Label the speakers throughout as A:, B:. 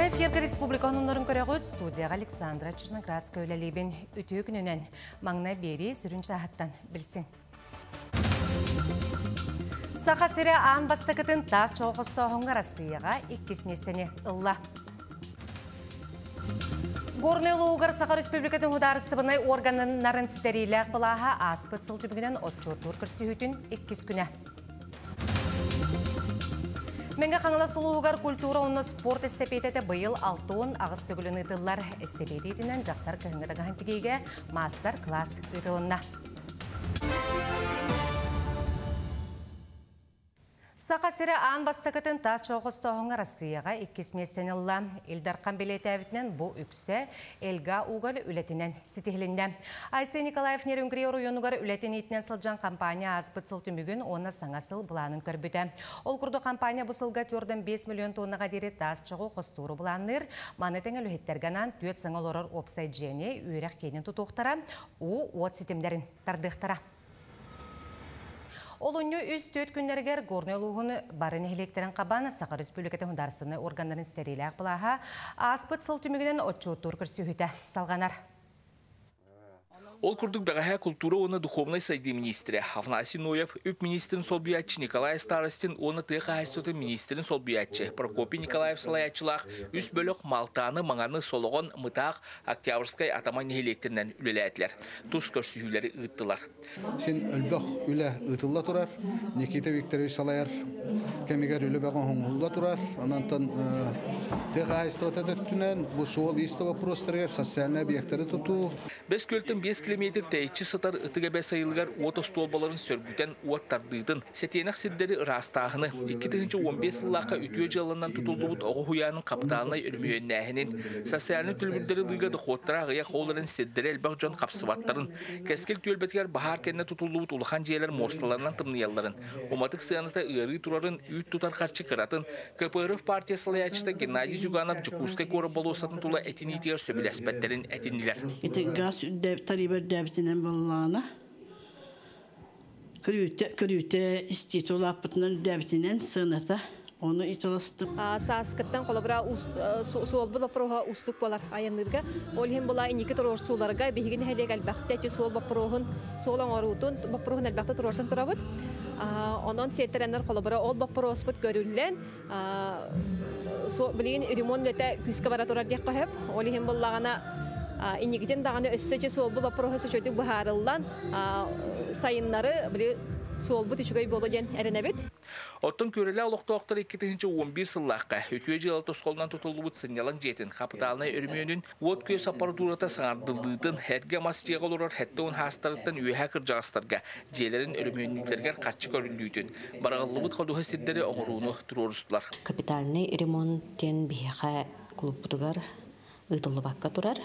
A: Аны Ферга Республиканың нұрын көріғыт студияға Александра Черноградская өлелейбен үті күнінен маңна бері сүрін шағыттан білсін. Сақа сірі аң бастықытын тас чоғысты оңға Россияға 2 местені ұлла. Горнелу Угар Сақа Республикатын ұдарыстыбынай органын нарын стериләқ бұлаға аспыт сылтүбігінен отчоттур кірсі үтін 2 күні. Менге қаңыла сұлуғар культура оны спорт эстепететі бұйыл 6 ағыз түгілін ұтылар эстепететінен жақтар күйіңгідіған тігейге мастер-класс ұтылынна. Сақа сірі аң бастықытын тас чоғысты оңға Россияға 2 местен ұлла. Илдарқан билеті әвітінен бұл үксі Элга Угал үлетінен сетихілінде. Айсы Николаев Нерюнгриор ұйонуғар үлетін етінен сылжан компания азбыт сылтымүгін оны саңасыл бұланын көрбіді. Ол күрді компания бұсылға түрден 5 миллион тоннаға дері тас чоғы қостуры бұланыр. Манетен әлуеттерганан түйет саңал орыр опсай джене үйрек кейнен тұтуқтара, от сетімдерін тардықтара. Олуңы үз төт күннергер горнелуғыны барын электерін қабаны Сақа Республикаты ғындарсыны органдарын стериләк бұлаға аспыт сыл түмігінен отчуыттур күрсі үті салғанар.
B: Ол күрдік бәғәхә культура оны духовной сайды министрі Афанасий Ноев, үп министрін солбиятчы Николай Старостин, оны тыға айстоты министрін солбиятчы Прокопий Николаев салаятчылақ, үс бөлік малтаны маңаны солығын мұтақ Октябрьскай атаман нехелектерінен үлеләділер. Тұс көрсүйілері ұйттылар.
C: Сен өлбәқ үлі ұйттылла тұрар, Никита Викторович салаяр, кәмегер үлі бәғын хоңғылда тұрар, анантан тыға айстоты түттінен, бұл суол исті вопростарға социальный объекттері тұту.
B: Біз көлтін 5 километр тәйчі сытар ұтыға бәс айылғар ота столбаларын сөргітен уаттардыйтын. Сетенақ сиддері растағыны 2015 сыллаққа үтіе жалынан тұтылды бұд оғы хуяның қапталынай өрмейен нәхінен. Социальны түлбірдері дұйғады қоттыра ғыя қоларын сиддері әлбақ жон қапсываттарын. Кәскел төлбәтігер бағар кәнне тұтылды бұд ұлыған жейлер мосталарынан тымныяларын. Оматық сыяныта ұйары тұрарын үйт тұтар қарчы қыратын. КПРФ партия салаячыта Геннадий Зюганов Джукускай коры болуысатын тұла әтінетігер сөбіл әспәттерін әтінілер.
D: Дәбітінен болағына. Күрүйті иститул апытынан дәбітінен сыната. Оны италасты.
E: Саскаттан қолабыра суолбы лапыруға ұстық болар айынырға. Ол хем бола инекі тұрорсуларға бейгін әлек әлбәқті әчі суол бапыруғын, суолан орутын бапыруғын әлбәқті тұрорсан тұрабыд. Онын сеттеренер қолабыра ол бапыруғы спыт көрілілен. Білген ремонт өте күскі бара тұрар дек қағып. Ол хем болағына инегиден дағаны өссөче суолбы бапыруғысы чөтік бұхарылдан сайынлары суолбы түшігай болу ден әрінәбет.
B: Оттың көрелі олықтауқтар 2011 сыллаққа өтуе жылы тосқолынан тұтылы бұд сынялың жетін қапыталына өрмейінің от көз аппаратурата саңардылдығын әрге мас жеғал ұрар әтті он хастарыттан үйәе кіржағыстарға желерін өрмейінлергер қарчы көрілдейтін. Барағылы бұд қодуға сендері оңыруыны тұрорыстылар.
F: Капитальный ремонттен бейқа клубтығар ұтылы баққа тұрар.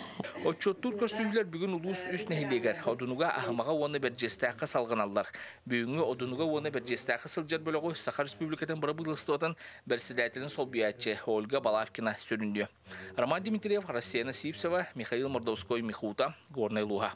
B: Отчоттур көрсүйлер бүгін ұлыс үс нәхилегер. Одынуға ахымаға оны бір жестәқі салған алдар. Бүгінгі одынуға оны бір жестәқі сылжар бөліғі Сақа Республикатын бір бұлыстығын бір сідәтінің сол биятчы Ольга Балавкина сөрінді. Роман Дмитриев, Россия Насипсова, Михаил Мордовской, Михута, Горный Луга.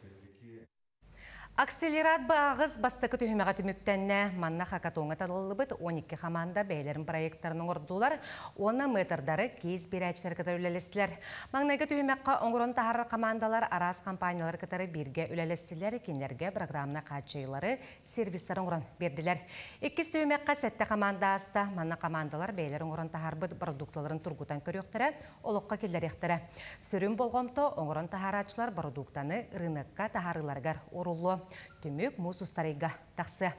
A: Акселерат бағыз бастықы түйімеға түміктенне манна хакатоңы талылы бұд 12 қаманда бәйлерін проекттарының ордылар, оны метрдары кейіз берәчтер кітар үлелестілер. Маңнайғы түйімеққа оңырын тағары қамандалар арас компаниялар кітары бірге үлелестілер, екенлерге программына қатшайлары сервистар оңырын берділер. Еккіз түйімеққа сәтті қаманда аста, манна қамандалар бәйлер оңырын тағар бұд продуктларын тұрғытан көріқтірі, олыққа келдер ектірі. Сүрін болғымты оңырын тағарачылар продуктаны рыныққа тағарыларғар орулы. Түмік мұз ұстарыға тақсы.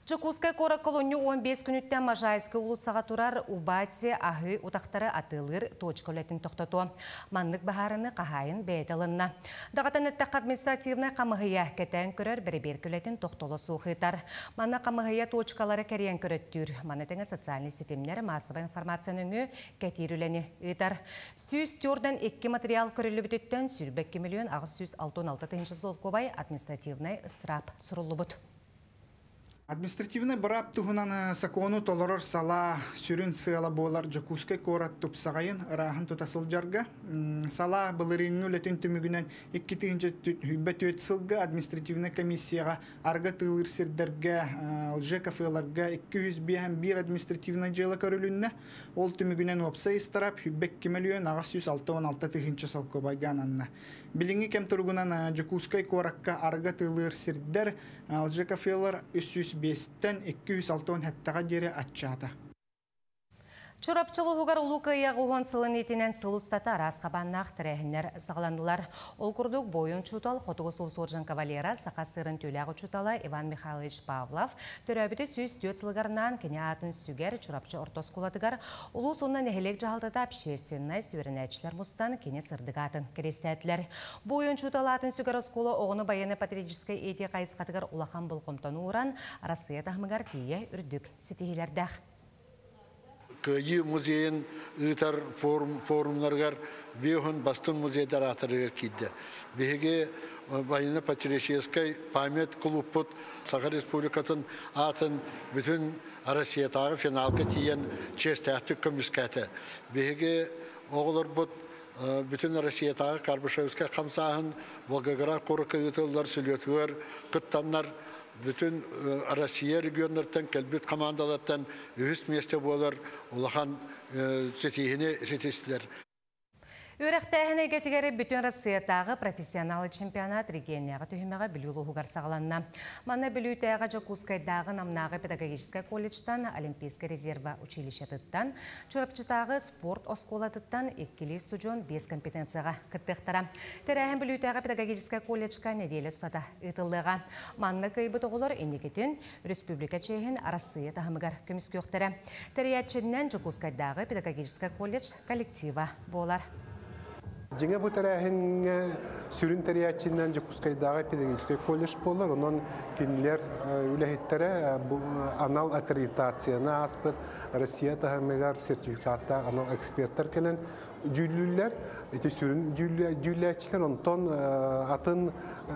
A: Чукускай кора колонию 15 күніттен Можайскі улысаға тұрар Убати ағы ұтақтары атылыр точка үлетін тоқтату. Манлық бағарыны қағайын бәйдалынна. Дағатан әттіқ административны қамығыя кәтән көрер бір-бір күлетін тоқтолы суғытар. Манна қамығыя точкалары кәрен көреттір. Манетіңі социальный сетемнері массовы информацияның кәтер үләні ұйтар. Сүйіз түрден 2 материал көрілі бүтіттен сүрбәкке миллион ағыз 166 тенші сол көбай административный ыстырап сұрылы бұд.
G: Административный барап туһунан сакону толорор сала сүрүн сыала болар Жакускай корат тупсагайын рахан тутасыл жарга. Сала былырынгы летин түмүгүнөн 2-4 сылга административный комиссияга арга тылыр сирдерге ЖКФларга 201 административный жыла көрүлүннө ол түмүгүнөн опса истарап хүббек кемелиөн агас 166 тыгынчы салко байгананна. Билинги кем тургунан Жакускай коракка арга тылыр сирдер ЖКФлар 305-тен 206 хаттага жери атчаата.
A: Чурапчылығығар ұлуқы яғуған сылын етінен сылыстаты арас қабаннақ тірәхінер сағыландылар. Ол күрдік бойын чутал қотығысыл соржын кавалера сақа сырын төләғі чутала Иван Михайлович Павлов түрәбіті сүйіс дөт сылғарынан кене атын сүгер чурапчы ортос құладығар ұлу сонына нәхелек жағалдыда общественной сүйерінәтшілер мұстан кене сырдық атын керестәтілер. Бойын чутал атын сүгер осколы оғыны баяны патриотическай эти қайысқатығар улахан бұлқымтаны уран Россия тахмығар тие үрдік сетихилердәқ.
H: Кыйы музейін ұйтар форумларғар бейхін бастын музейдар атырыға кейді. Беге байыны патриотическай память клубпыт Саха Республикатын атын бүтін Россиятағы финалға тиен честәхті көміскәті. Беге оғылар бұд bütün Россиятағы Карбышевская қамсағын Волгоград қорықы ұйтылдар сүлетігер қыттанлар bütün Россия регионлардан келбет командалардан үст месте болар улахан сетихine сетистler.
A: Өрәқтәхіне кетігері бүтін Россиятағы профессионалы чемпионат регионияғы түйімеға білуілуғығар сағаланна. Мана білуітәға Жакускайдағы намнағы педагогическая колледжтан, Олимпийский резерва училищетіттан, Чурапчытағы спорт осколатыттан 2 студион 5 компетенцияға кіттіқтара. Тәрәхін білуітәға педагогическая колледжка неделі ұстата ұйтылыға. Манны кайбыт оғылар енекетін Республика Чехин Россия тағымығар көміскі өқтірі. Тәрәйәтшіннен Жакускайдағы педагогическая колледж коллектива болар.
I: Жеңе бұл тәрәхінге сүрін тәрәйәтшінен Жакускайдағы педагогический колледж болар. Онын кенілер үләхеттері анал аккредитацияны аспыт Россия тағымығар сертификатта анал эксперттер кенен жүлілер. Эти сүрін жүләтшілер онтон атын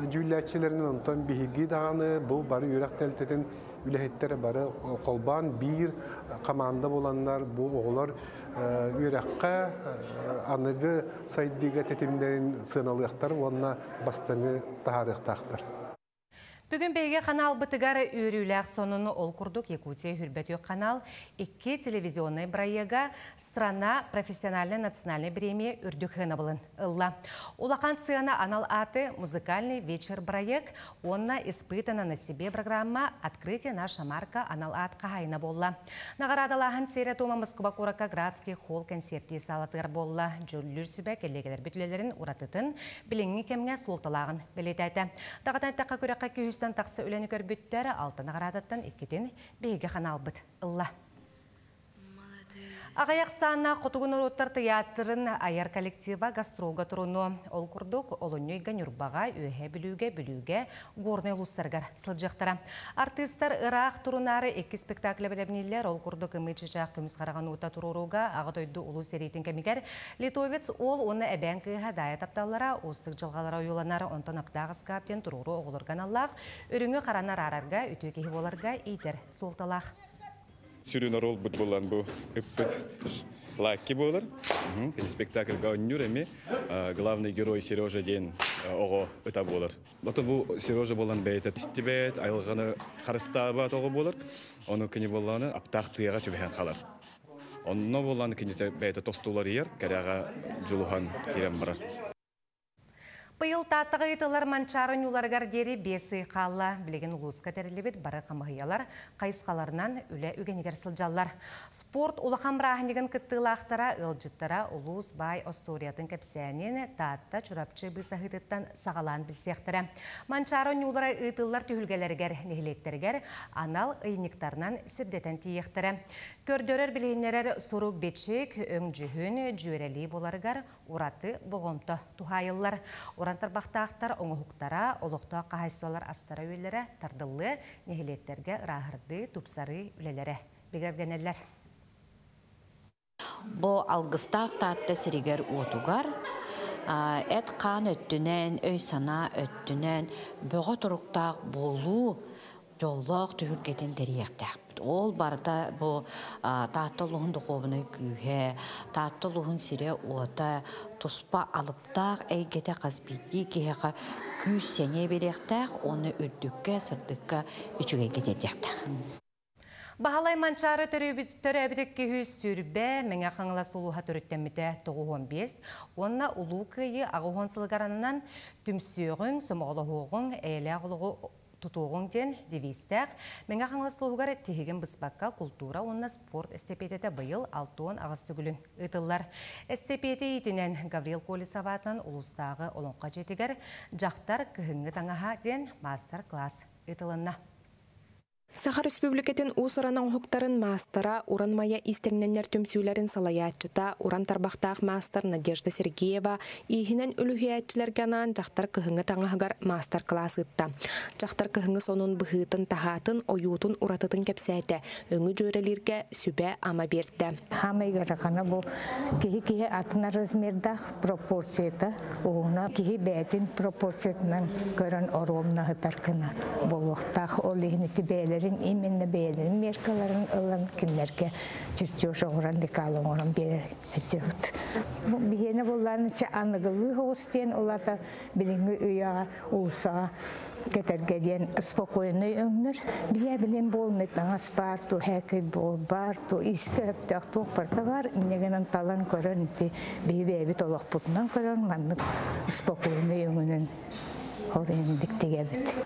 I: жүләтшілерінің онтон бігігі дағаны бұл бары үйрек тәлтетін үләхеттері бары қолбан бір команда боланlar бұл оғылар үйрекқа анығы сайдыға тәтімдерін сыналықтар, онына бастаны тағарықтақтыр.
A: Бүгін бейге қанал бұтығары үйріләқ сонуны ол күрдік Якутия хүрбәтіу қанал 2 телевизионный брайега «Страна профессиональной национальной премии» үрдік ғынабылын ұлла. Улақан сыяна анал аты «Музыкальный вечер брайег», онна испытана на себе программа «Открытие наша марка» анал ат қағайна болла. Нағарадалағын серия Тома Москва Курака Градский холл концерті салатыр болла. Жүллүр сүбәк елегелер бүтілелерін ұратытын біліңі кемге солталағын білетәйті. Дағатан таққа көріққа күйістен тақсы өлені көрбіттері алтын ағарадаттан еккетін бейге қанал бұд. Ұлла. Ағаяқ саңна құтығын ұруттар театрын аяр коллектива гастролға тұруну. Ол күрдік олынүйге нүрбаға өйе білуге горны ұлыстарғар сылжықтара. Артистар ұрақ тұрунары 2 спектаклі білебінелер ол күрдік үмітші жақ көміз қараған ұта тұруруға ағытойды ұлы серейтін кәмегер. Литовец ол оны әбән күйға дайы тапталара, остық жылғалара ойыланары онтан аптағыз каптен тұруру оғылырған аллақ, үріңі қаранар арарға, үті кейі боларға ейтер солталақ.
J: Сүйрін орол бұд болан бұл үппіт лайки болыр. Спектакль ғауыннюр әме главный герой Сережа ден оғы өта болыр. Бұты бұл Сережа болан бәйті істебет, айылғаны қарыстабат оғы болыр. Оның кені боланы аптақ тыяға түбән қалар. Оның боланы кені бәйті тостулар ер, кәряға жұлуған ерен барар.
A: Бұйыл таттығы етілер манчарын уларғар дері бесі қалла. Білеген ұлысқа тәрілебет бары қамығыялар, қайысқаларынан үлі үгенегер сылжалар. Спорт улақан бірағынеген күттілақтара, ұлжыттара ұлыс бай осториятын кәпсәнен татта чурапчы бұсағыдыттан сағалан білсектірі. Манчарын улара ұйтылар түйілгелергер, нехілеттергер, анал ұйниктарынан сірдетен тиектірі. Көрдөрер білгенлерер сорук бетшек, өң жүхін, жүйерелі боларғар, ураты бұғымты тухайылар. Орантар бақтақтар оңығықтара, олықта қағайсылар астара өйлері, тардылы, нехилеттерге рағырды, тупсары үлелері. Бегергенелер.
F: Бұл алғыстақ татты сірігер отуғар, әт қан өттінен, өй сана өттінен, бұға тұрықтақ болу, жоллоқ түйілгетін дәрияқтақ. Ол барда бұл таттылығын дұқовыны күйе, таттылығын сире ота, тұспа алыптақ, әйгеті қазбейді кейіға күйіс сәне беректақ, оны үрдікке, сырдыққа үчіге кететектақ.
A: Бағалай манчары төрәбідікке хүз сүрбе, мәңі қаңыла сұлуға түріттеміде 9-15, онына ұлу күйі ағуғын сылғаранынан түмсүйіғін, сұмағылығығын, әйлі ағылығы тұтуғын ден девистәқ. Мәңі қаңыла сұлуғар тегін бұспаққа культура, онына спорт эстепететі бұйыл 6 ағыз түгілін ұтылар. Эстепеті етінен Гаврил Колесаватынан ұлыстағы олонға жетігер жақтар күхінгі таңаға ден мастер-класс ұтылынна.
K: Саха Республикатын усыранан хуктарын мастера уранмая истеңненнер түмсүлерин салаячыта уран тарбақтақ мастер Надежда Сергеева ихинен үлүхиятчыларганан жақтар кыхыңы таңағар мастер-класс ытта. Жақтар кыхыңы сонун бұхытын тахатын оютун уратытын кепсәйті өңі жөрелерге сүбә ама берді.
L: Хамайгарақана бұл кихи атына размердақ пропорцията, оғына кихи бәтін пропорциятынан көрін оромна ғытарқына. Бұл уақтақ олығыны бәлері именно бәлерин меркаларын ылан кинлерге чүрчөш оғыран декалың орын берет. Бихені болларын ча анығылы хоғыстен оларда біліңі үйаға ұлсаға кетергеден спокойный өңнір. Бия білен болны таңас бар, ту хәкіл бол бар, ту искі өптіғ тоқпарда бар. Инегенен талан көрін, бейбі толық бұтынан көрін, маннық спокойный өңінің.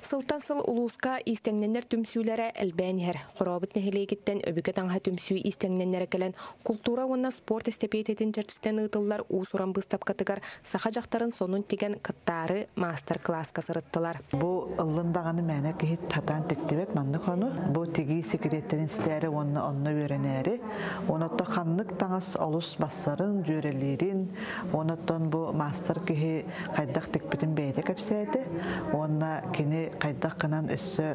K: Сылтан-сыл улуска истеңненнер түмсүлері әлбәнер. Қорабыт нәхелегеттен өбігі таңға түмсүй истеңненнер әкелен культура онна спорт эстепететін чәрчістен ұтылар ұсуран бұстап қатығар сақа жақтарын сонун теген кыттары мастер-класс қасырыттылар.
M: Бұл ұлындағаны мәне кейт татан тіктебет манны қону. Бұл теги секреттерін стәрі онны өренәрі. Онытты қанлық таңыз олыс бассарын, жөрелерін. Оныттын бұл мастер кейі қайдақ текпетін бәйді көпсәді. Онна кені қайдақ қынан өссі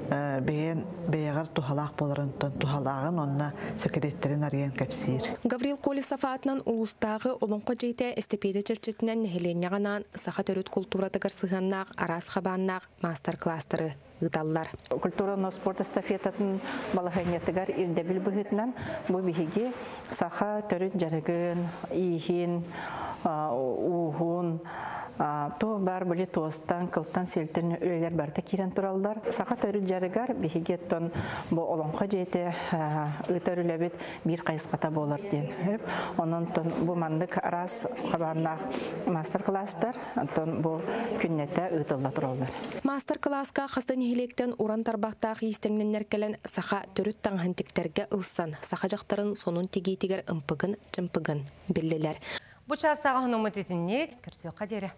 M: бейгар тухалақ боларынтын тухалағын онна секреттерін ариян кәпсейір.
K: Гаврил Колесаватынан улустағы олонқа жейті эстепеде черчетінен нәхеленяғанан сақа төрет культуратығар сығаннақ, арас қабаннақ мастер-кластыры ұдаллар.
N: Культураны спорт эстафетатын балахайнеттігар ирдебіл бұғытынан бұл бігеге сақа төрет жарығын, ийхин, уғын, то бар бүлі тоостан, қылттан селтін өйлер барды керен тұралдар. Сақа төрі жарығар бігеттен бұл олонға жейті ұйтар үләбет бір қайысқата болар ден. Оның бұл мандық арас қабаннақ мастер-класстар, бұл күннетті ұйтылда тұралдар.
K: Мастер-класска қастан ехелектен уран тарбақтақ естеңнен әркелен сақа төріт таңғантектерге ұлсан. Сақа жақтарын сонун тегейтігер ұмпығын, жымпығын білділер.
A: Бұл частағы ғынымы детінне көрсе қадері.